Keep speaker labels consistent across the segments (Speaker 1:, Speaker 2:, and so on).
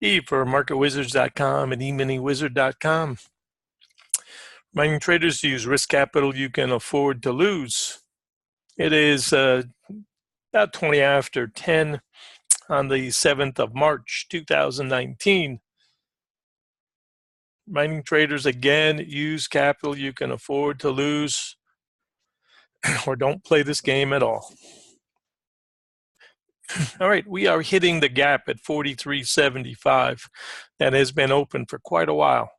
Speaker 1: E for marketwizards.com and eminywizard.com. Reminding traders to use risk capital you can afford to lose. It is about 20 after 10 on the 7th of March, 2019. Reminding traders again, use capital you can afford to lose or don't play this game at all. All right, we are hitting the gap at 43.75 that has been open for quite a while.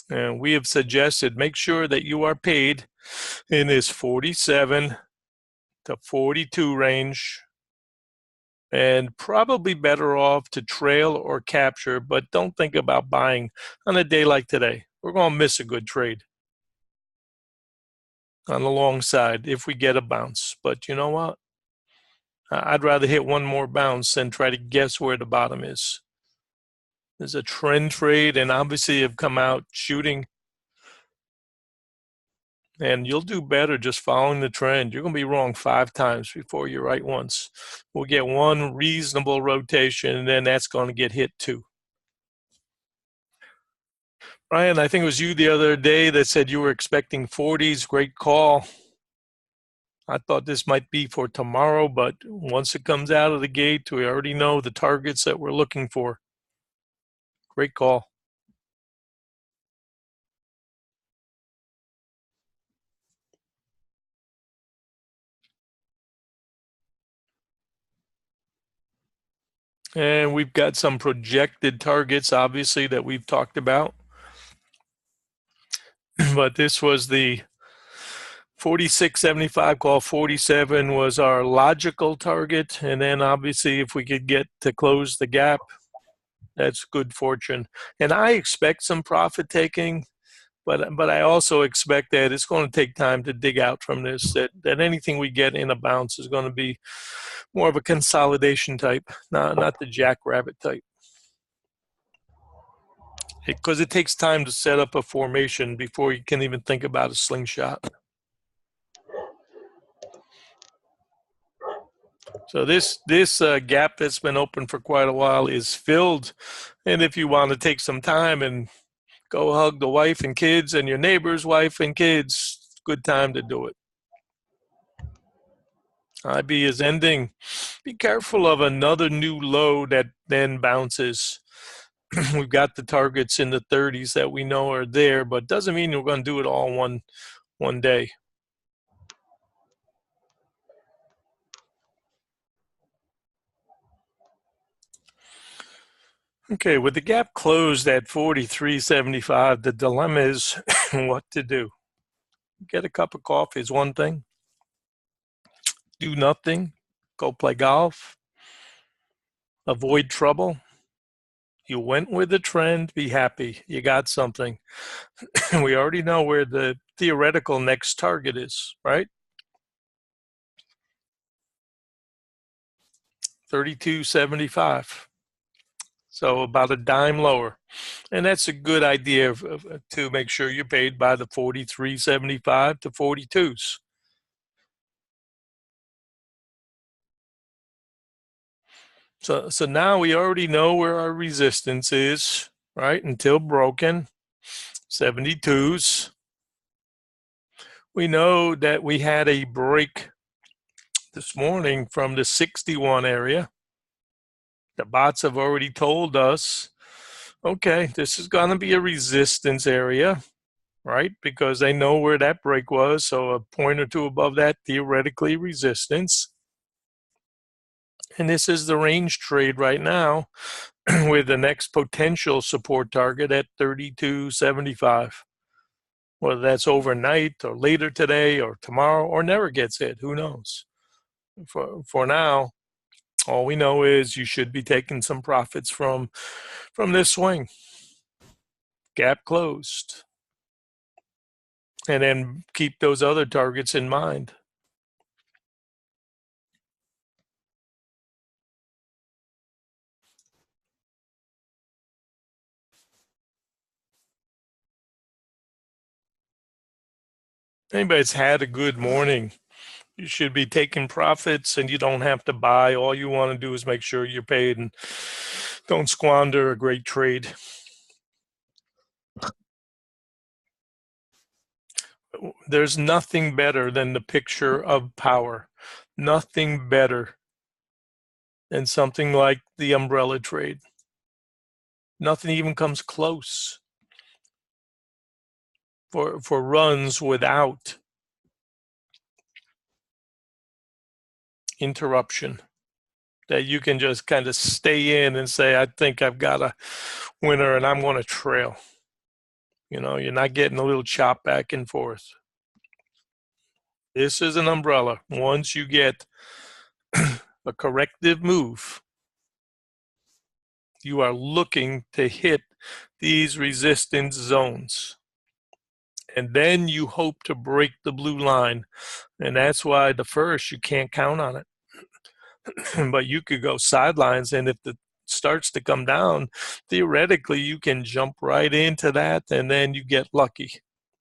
Speaker 1: And we have suggested make sure that you are paid in this 47 to 42 range, and probably better off to trail or capture, but don't think about buying on a day like today. We're going to miss a good trade on the long side if we get a bounce. But you know what? I'd rather hit one more bounce than try to guess where the bottom is. There's a trend trade, and obviously have come out shooting. And you'll do better just following the trend. You're going to be wrong 5 times before you're right once. We'll get one reasonable rotation, and then that's going to get hit too. Ryan, I think it was you the other day that said you were expecting 40s. Great call. I thought this might be for tomorrow, but once it comes out of the gate, we already know the targets that we're looking for. Great call. And we've got some projected targets, obviously, that we've talked about. But this was the 46.75 call. 47 was our logical target. And then obviously if we could get to close the gap, that's good fortune. And I expect some profit taking, but I also expect that it's going to take time to dig out from this, that anything we get in a bounce is going to be more of a consolidation type, not the jackrabbit type. Because it takes time to set up a formation before you can even think about a slingshot. So this gap that's been open for quite a while is filled. And if you want to take some time and go hug the wife and kids and your neighbor's wife and kids, good time to do it. IB is ending. Be careful of another new low that then bounces. We've got the targets in the 30s that we know are there, but doesn't mean we're going to do it all one day. Okay, with the gap closed at 43.75, the dilemma is what to do. Get a cup of coffee is one thing. Do nothing. Go play golf. Avoid trouble. You went with the trend. Be happy. You got something. We already know where the theoretical next target is, right? 32.75. So about a dime lower. And that's a good idea to make sure you're paid by the 43.75 to 42s. So now we already know where our resistance is, right? Until broken, 72s. We know that we had a break this morning from the 61 area. The bots have already told us, okay, this is going to be a resistance area, right? Because they know where that break was. So a point or two above that, theoretically resistance. And this is the range trade right now with the next potential support target at 32.75. Whether that's overnight or later today or tomorrow or never gets hit, who knows? For now, all we know is you should be taking some profits from this swing. Gap closed. And then keep those other targets in mind. Anybody that's had a good morning You should be taking profits, and you don't have to buy. All you want to do is make sure you're paid and don't squander a great trade. There's nothing better than the picture of power. Nothing better than something like the umbrella trade. Nothing even comes close for runs without interruption, that you can just kind of stay in and say, I think I've got a winner and I'm going to trail. You know, you're not getting a little chop back and forth. This is an umbrella. Once you get a corrective move, you are looking to hit these resistance zones. And then you hope to break the blue line. And that's why the first, you can't count on it. But you could go sidelines, and if it starts to come down, theoretically, you can jump right into that, and then you get lucky.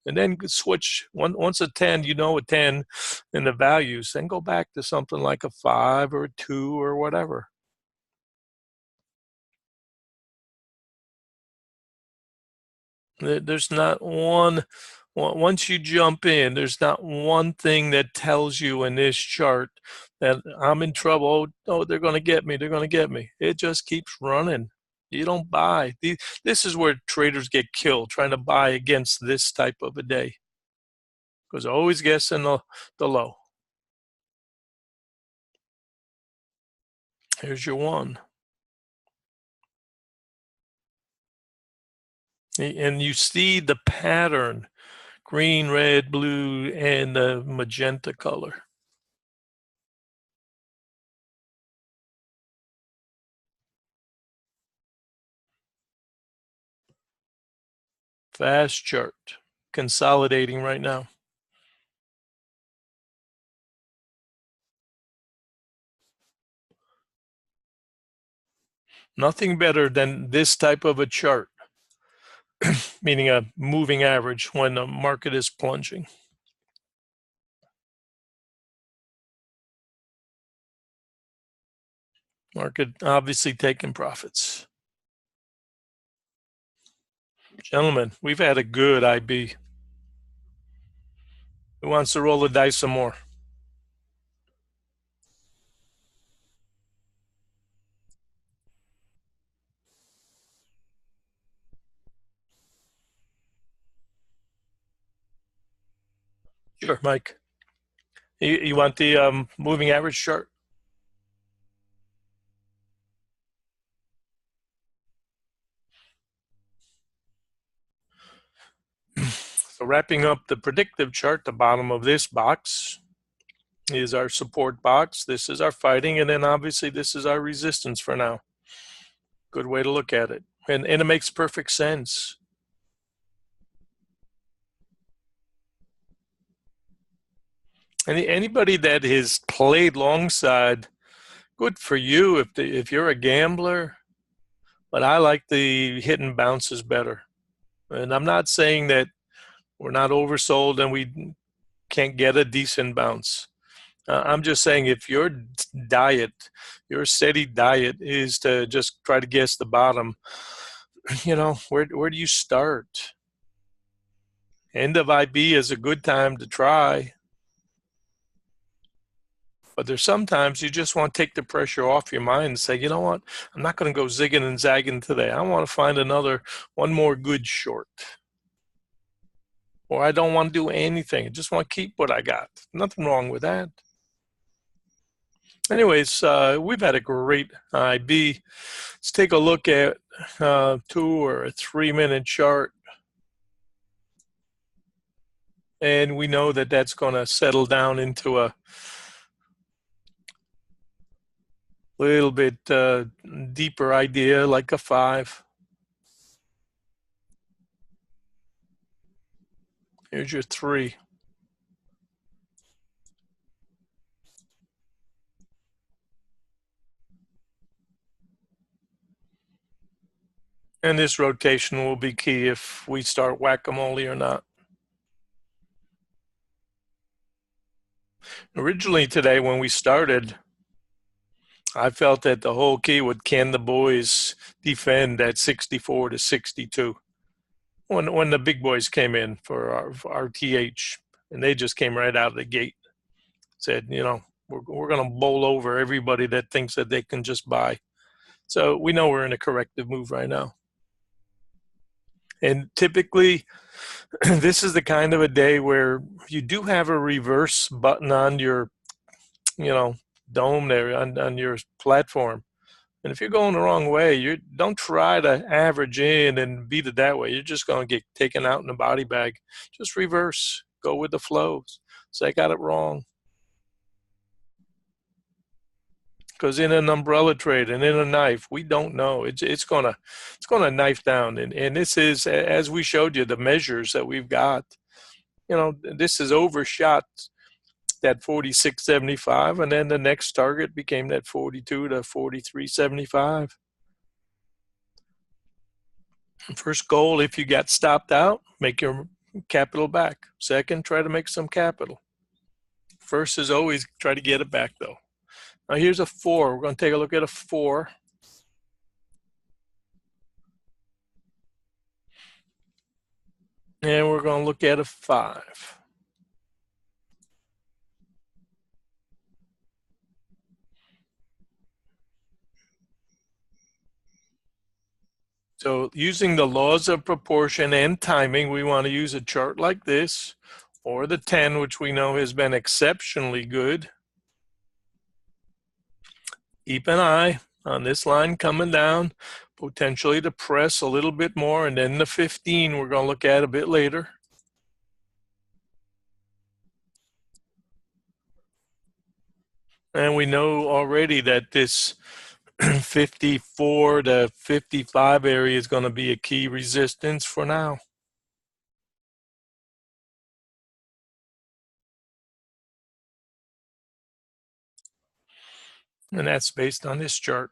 Speaker 1: And then switch once a 10, you know, a 10 in the values, then go back to something like a 5 or a 2 or whatever. There's not one, once you jump in, there's not one thing that tells you in this chart that I'm in trouble. Oh, they're going to get me. They're going to get me. It just keeps running. You don't buy. This is where traders get killed, trying to buy against this type of a day, because they're always guessing the low. Here's your one. And you see the pattern, green, red, blue, and the magenta color. Fast chart, consolidating right now. Nothing better than this type of a chart, meaning a moving average when the market is plunging. Market obviously taking profits. Gentlemen, we've had a good IB. Who wants to roll the dice some more? Sure, Mike. You want the moving average chart? So wrapping up the predictive chart, the bottom of this box is our support box. This is our fighting, and then obviously this is our resistance for now. Good way to look at it. And it makes perfect sense. Anybody that has played long side, good for you if you're a gambler. But I like the hidden bounces better. And I'm not saying that we're not oversold and we can't get a decent bounce. I'm just saying if your diet, your steady diet is to just try to guess the bottom, you know, where do you start? End of IB is a good time to try. But there's sometimes you just want to take the pressure off your mind and say, you know what, I'm not going to go zigging and zagging today. I want to find one more good short. Or I don't want to do anything. I just want to keep what I got. Nothing wrong with that. Anyways, we've had a great IB. Let's take a look at 2 or a 3 minute chart. And we know that that's going to settle down into a little bit deeper idea, like a 5. Here's your 3. And this rotation will be key if we start whack-a-mole or not. Originally today, when we started, I felt that the whole key would can the boys defend at 64 to 62 when the big boys came in for our TH, and they just came right out of the gate. Said, we're going to bowl over everybody that thinks that they can just buy. So we know we're in a corrective move right now. And typically, this is the kind of a day where you do have a reverse button on your, dome there on your platform. And if you're going the wrong way, you don't try to average in and beat it that way. You're just going to get taken out in a body bag. Just reverse, go with the flows. So I got it wrong. Because in an umbrella trade and in a knife, we don't know. It's gonna knife down. And this is, as we showed you, the measures that we've got. This is overshot that 46.75, and then the next target became that 42 to 43.75. First goal, if you got stopped out, make your capital back. Second, try to make some capital. First is always try to get it back, though. Now here's a 4. We're going to take a look at a 4. And we're going to look at a 5. So using the laws of proportion and timing, we want to use a chart like this, or the 10, which we know has been exceptionally good. Keep an eye on this line coming down, potentially to press a little bit more, and then the 15 we're going to look at a bit later. And we know already that this 54 to 55 area is going to be a key resistance for now. And that's based on this chart.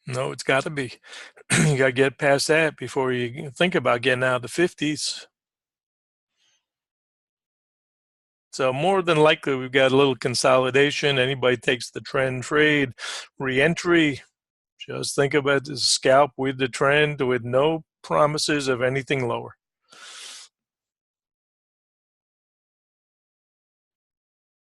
Speaker 1: No, it's got to be. You got to get past that before you think about getting out of the 50s. So more than likely, we've got a little consolidation. Anybody takes the trend trade, re-entry, just think about the scalp with the trend with no promises of anything lower.